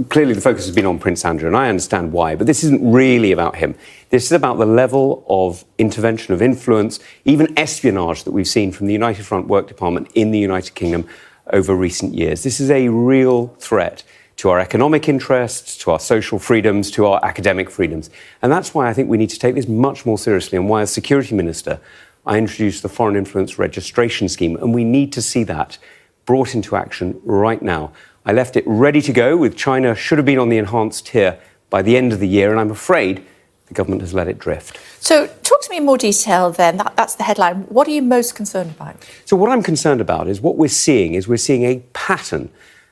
clearly the focus has been on Prince Andrew, and I understand why, but this isn't really about him. This is about the level of intervention, of influence, even espionage that we've seen from the United Front Work Department in the United Kingdom over recent years. This is a real threat to our economic interests, to our social freedoms, to our academic freedoms. And that's why I think we need to take this much more seriously, and why, as Security Minister, I introduced the Foreign Influence Registration Scheme, and we need to see that brought into action right now. I left it ready to go, with China should have been on the enhanced tier by the end of the year, and I'm afraid the government has let it drift. So talk to me in more detail then. That's the headline. What are you most concerned about? So what I'm concerned about is what we're seeing a pattern,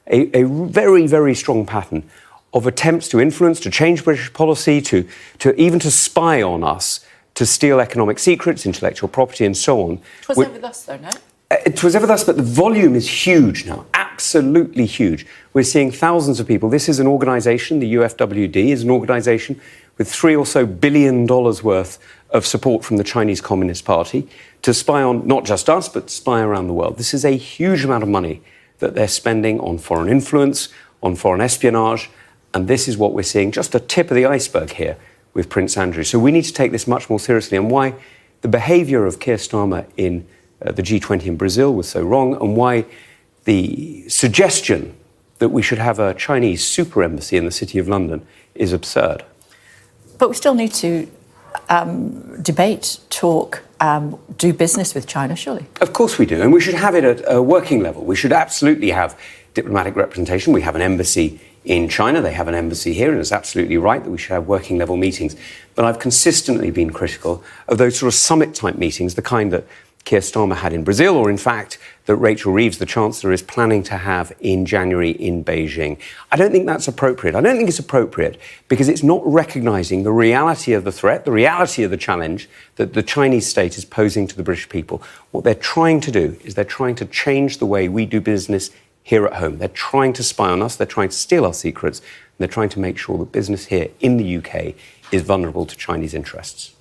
a very, very strong pattern of attempts to influence, to change British policy, to even to spy on us, to steal economic secrets, intellectual property and so on. It was never thus, though, no? It was ever thus, but the volume is huge now, absolutely huge. We're seeing thousands of people. This is an organisation, the UFWD is an organisation with $3 billion worth of support from the Chinese Communist Party to spy on not just us, but spy around the world. This is a huge amount of money that they're spending on foreign influence, on foreign espionage, and this is what we're seeing, just a tip of the iceberg here with Prince Andrew. So we need to take this much more seriously, and why the behaviour of Keir Starmer in the G20 in Brazil was so wrong, and why the suggestion that we should have a Chinese super embassy in the City of London is absurd. But we still need to debate, talk, do business with China, surely? Of course we do, and we should have it at a working level. We should absolutely have diplomatic representation. We have an embassy in China, they have an embassy here, and it's absolutely right that we should have working level meetings. But I've consistently been critical of those sort of summit-type meetings, the kind that Keir Starmer had in Brazil, or in fact that Rachel Reeves, the Chancellor, is planning to have in January in Beijing. I don't think that's appropriate. I don't think it's appropriate because it's not recognising the reality of the threat, the reality of the challenge that the Chinese state is posing to the British people. What they're trying to do is they're trying to change the way we do business here at home. They're trying to spy on us, they're trying to steal our secrets, and they're trying to make sure that business here in the UK is vulnerable to Chinese interests.